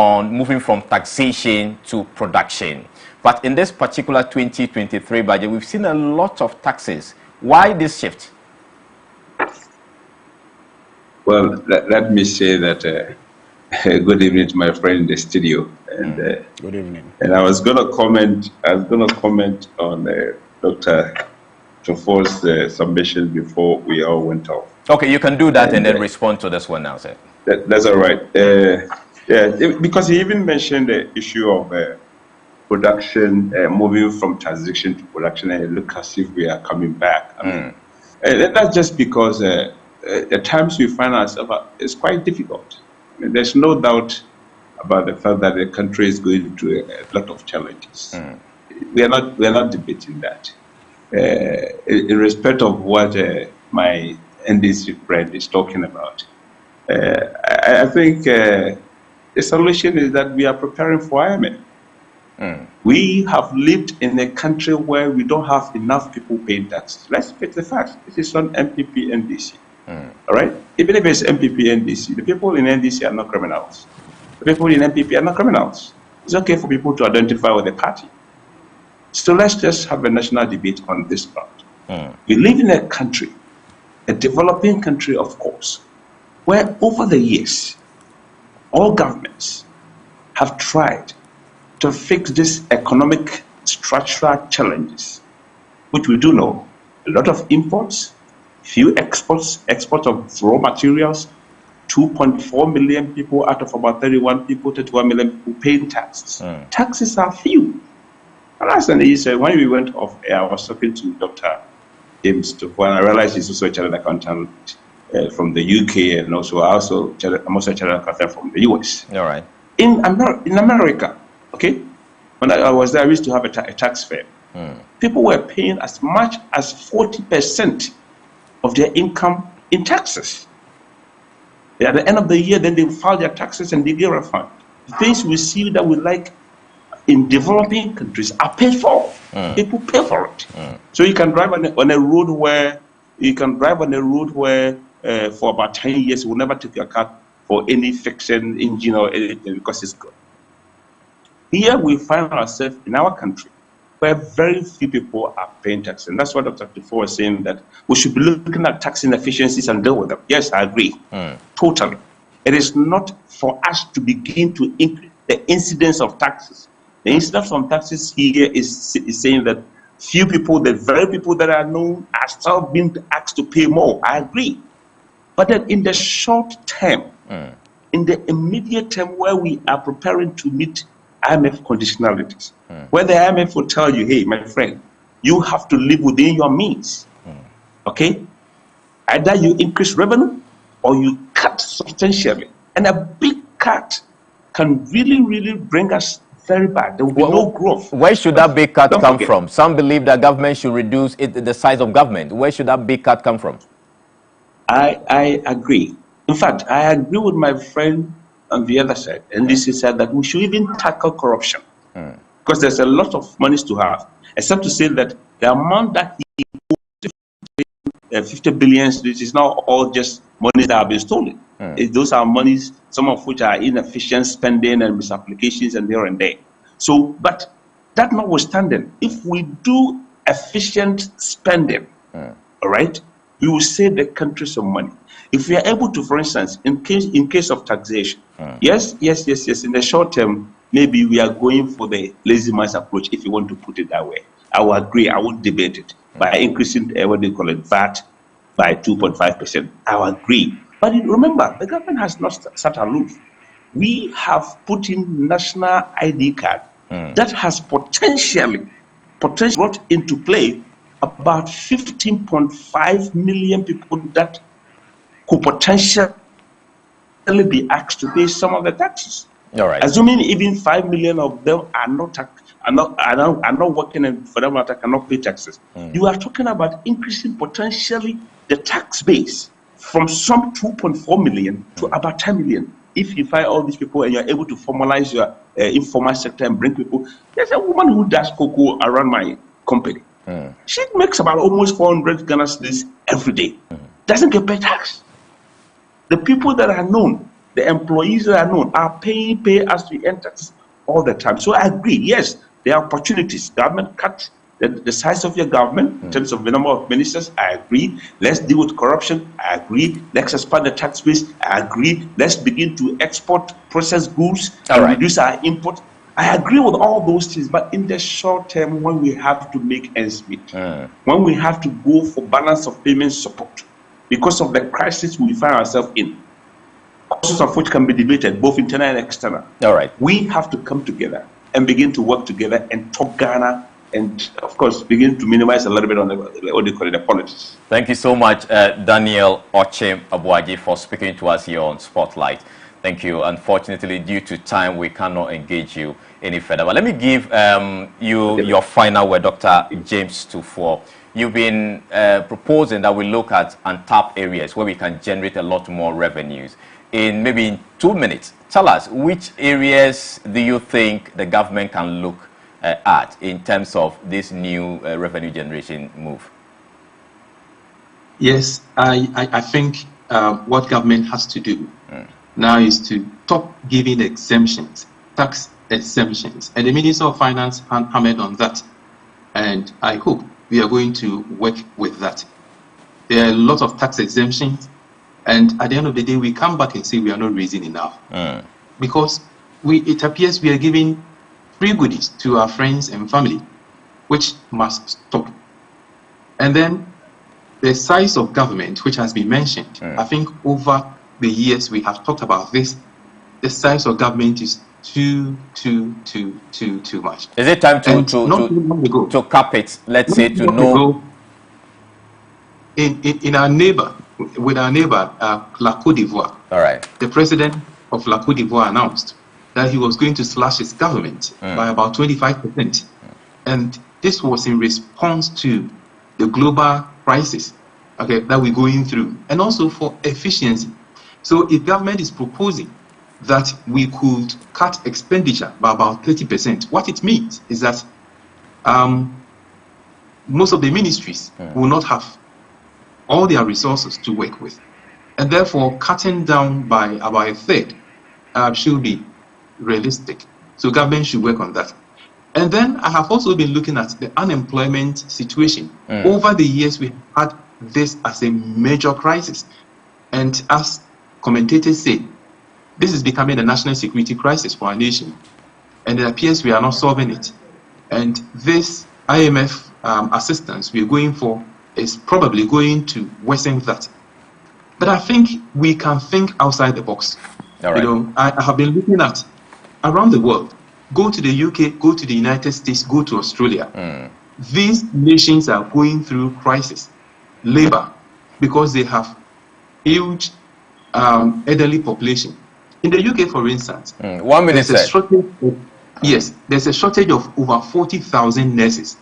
on moving from taxation to production. But in this particular 2023 budget, we've seen a lot of taxes. Why this shift? Well, let me say that good evening to my friend in the studio. And good evening. And I was going to comment on Dr. Tofor's submission before we all went off. Okay, you can do that and then respond to this one now, sir. That's all right. Because he even mentioned the issue of production, moving from transition to production, and it looks as if we are coming back. I mean, that's just because the times we find ourselves is quite difficult. I mean, there's no doubt about the fact that the country is going through a lot of challenges. We are not debating that. In respect of what my NDC friend is talking about, I think the solution is that we are preparing for IMF. We have lived in a country where we don't have enough people paying taxes. Let's face the facts. This is on MPP NDC. All right? Even if it's MPP NDC, the people in NDC are not criminals. The people in MPP are not criminals. It's okay for people to identify with the party. So let's just have a national debate on this part. We live in a country, a developing country, of course, where over the years, all governments have tried to fix these economic structural challenges, which we do know. A lot of imports, few exports of raw materials, 2.4 million people out of about 31 million people paying taxes. Taxes are few. And last time he said, when we went off air, I was talking to Dr. James Tofor, and I realized he's also a chartered accountant from the UK, and also I'm also a chartered accountant from the US. All right. In America, okay, when I was there, I used to have a tax firm. People were paying as much as 40% of their income in taxes. At the end of the year, then they file their taxes and they get refunded. The things we see that we like in developing countries are paid for. People pay for it. So you can drive on a road where for about 10 years you will never take your car for any fixing engine or anything because it's good. Here we find ourselves in our country where very few people are paying tax. And that's what Dr. Tofor was saying, that we should be looking at tax inefficiencies and deal with them. Yes, I agree. Totally. It is not for us to begin to increase the incidence of taxes. The incidence of taxes here is saying that few people, the very people that are known, are still being asked to pay more. I agree. But then in the short term, in the immediate term where we are preparing to meet IMF conditionalities, where the IMF will tell you, hey, my friend, you have to live within your means. Okay? Either you increase revenue or you cut substantially. And a big cut can really bring us very bad. There will be no growth. Where should that big cut come from? Some believe that government should reduce the size of government. Where should that big cut come from? I agree. In fact, I agree with my friend on the other side. And this is said that we should even tackle corruption. Because there's a lot of monies to have. Except to say that the amount that he put, 50 billions, this is not all just monies that have been stolen. Those are monies, some of which are inefficient spending and misapplications and here and there. So, but that notwithstanding, if we do efficient spending, all right, we will save the country some money. If we are able to, for instance, in case of taxation, yes, in the short term, maybe we are going for the lazy man's approach, if you want to put it that way. I will agree, I won't debate it, by increasing, what they call it, VAT by 2.5%. I will agree. But remember, the government has not sat aloof. We have put in national ID card that has potentially brought into play about 15.5 million people that could potentially be asked to pay some of the taxes. All right. Assuming even 5 million of them are not working, and for that matter cannot pay taxes. You are talking about increasing potentially the tax base from some 2.4 million to about 10 million. If you find all these people and you're able to formalize your informal sector and bring people, there's a woman who does cocoa around my company. She makes about almost 400 Ghana cedis every day. Doesn't get paid tax. The people that are known, the employees that are known are paying pay as we enter all the time. So I agree. Yes, there are opportunities. Government cut the size of your government in terms of the number of ministers. I agree. Let's deal with corruption. I agree. Let's expand the tax base. I agree. Let's begin to export processed goods and reduce our import. I agree with all those things, but in the short term, when we have to make ends meet, when we have to go for balance of payment support, because of the crisis we find ourselves in, causes of which can be debated both internal and external. All right. We have to come together and begin to work together and talk Ghana, and of course begin to minimize a little bit on the, what they call it, the politics. Thank you so much, Daniel Ochim Abuaji, for speaking to us here on Spotlight. Thank you. Unfortunately, due to time, we cannot engage you any further. But let me give you your final word, Dr. James Tufor. You've been proposing that we look at untapped areas where we can generate a lot more revenues. In 2 minutes, tell us, which areas do you think the government can look at in terms of this new revenue generation move? Yes, I think what government has to do now is to stop giving exemptions, tax exemptions. And the Minister of Finance hammered on that. And I hope we are going to work with that. There are a lot of tax exemptions. And at the end of the day, we come back and say we are not raising enough. Because it appears we are giving free goodies to our friends and family, which must stop. And then the size of government, which has been mentioned, I think over the years we have talked about this, the size of government is too much. Is it time to cap it, let's say, to know? In our neighbor, with our neighbor, La Côte d'Ivoire, all right, the president of La Côte d'Ivoire announced that he was going to slash his government by about 25%. And this was in response to the global crisis, okay, that we're going through, and also for efficiency. So if government is proposing that we could cut expenditure by about 30%, what it means is that most of the ministries will not have all their resources to work with. And therefore, cutting down by about a third should be realistic. So government should work on that. And then I have also been looking at the unemployment situation. Over the years, we had this as a major crisis. And as commentators say, this is becoming a national security crisis for our nation. And it appears we are not solving it. And this IMF assistance we are going for is probably going to worsen that. But I think we can think outside the box. All right. You know, I have been looking at around the world. Go to the UK, go to the United States, go to Australia. These nations are going through crisis, labor, because they have huge elderly population. In the UK, for instance, 1 minute, there's a shortage of over 40,000 nurses.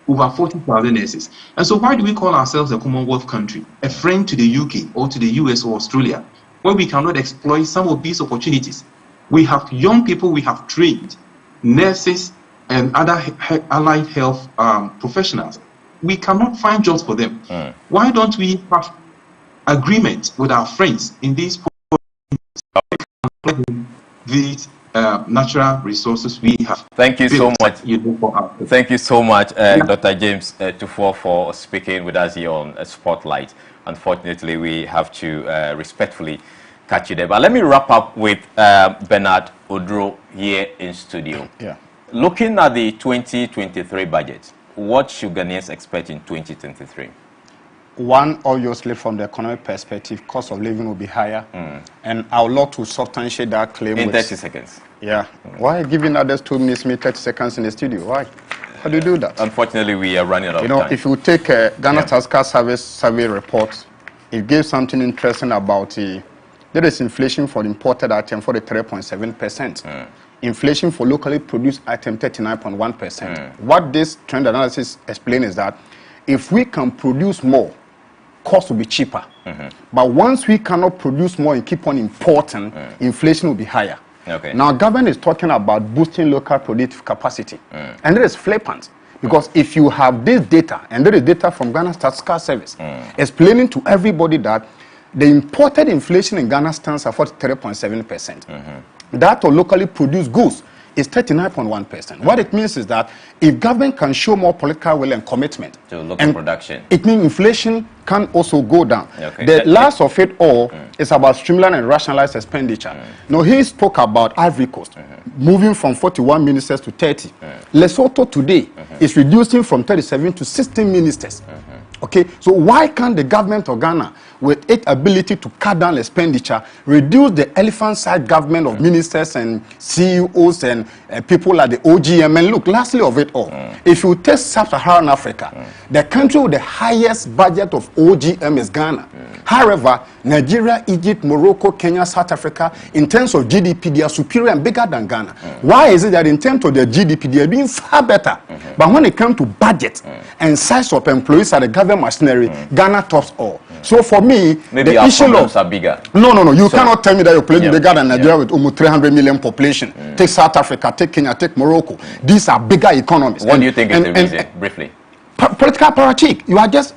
Over 40,000 nurses. And so why do we call ourselves a Commonwealth country, a friend to the UK or to the US or Australia, when we cannot exploit some of these opportunities? We have young people we have trained, nurses and other allied health professionals. We cannot find jobs for them. Why don't we have agreement with our friends in these natural resources we have? Thank you so much. Thank you so much, Dr. James Tufor, for speaking with us here on Spotlight. Unfortunately, we have to respectfully catch you there. But let me wrap up with Bernard Odro here in studio. Looking at the 2023 budget, what should Ghanaians expect in 2023? One, obviously, from the economic perspective, cost of living will be higher. And I would love to substantiate that claim. In 30 seconds. Yeah. Why giving others 2 minutes, me 30 seconds in the studio? Why? How do you do that? Unfortunately, we are running out of time. You know, if you take Ghana Tasker Service survey report, it gives something interesting about there is inflation for imported item for the 3.7%. Inflation for locally produced item 39.1%. What this trend analysis explains is that if we can produce more, cost will be cheaper. But once we cannot produce more and keep on importing, inflation will be higher. Okay. Now, government is talking about boosting local productive capacity. And it is flippant. Because if you have this data, and there is data from Ghana Statistical Service, explaining to everybody that the imported inflation in Ghana stands at 43.7%. That of locally produced goods is 39.1%. What it means is that if government can show more political will and commitment to local production, it means inflation can also go down. Okay. The last of it all is about streamline and rationalize expenditure. Now, he spoke about Ivory Coast moving from 41 ministers to 30. Lesotho today is reducing from 37 to 16 ministers. Okay, so why can't the government of Ghana, with its ability to cut down expenditure, reduce the elephant-sized government of ministers and CEOs and people like the OGM? And look, lastly of it all, if you take Sub-Saharan Africa, the country with the highest budget of OGM is Ghana. However, Nigeria, Egypt, Morocco, Kenya, South Africa, in terms of GDP, they are superior and bigger than Ghana. Why is it that in terms of their GDP, they are doing far better? But when it comes to budget and size of employees at the government machinery, Ghana tops all. So for me, maybe the our issue problems of are bigger. No. You cannot tell me that you're playing bigger than Nigeria with almost 300 million population. Take South Africa, take Kenya, take Morocco. These are bigger economies. What do you think is the reason, briefly? Political politic. You are just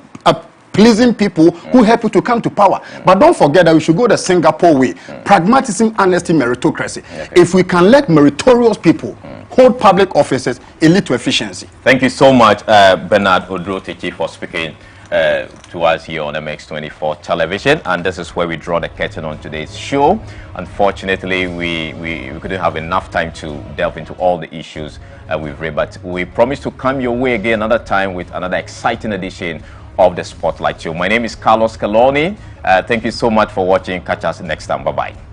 pleasing people who help you to come to power. But don't forget that we should go the Singapore way. Pragmatism, honesty, meritocracy. If we can let meritorious people hold public offices, it leads to efficiency. Thank you so much, Bernard Oduro-Techi, for speaking to us here on MX24 television. And this is where we draw the curtain on today's show. Unfortunately, we couldn't have enough time to delve into all the issues we've read, but we promise to come your way again another time with another exciting edition of the Spotlight Show. My name is Carlos Caloni. Thank you so much for watching. Catch us next time. Bye-bye.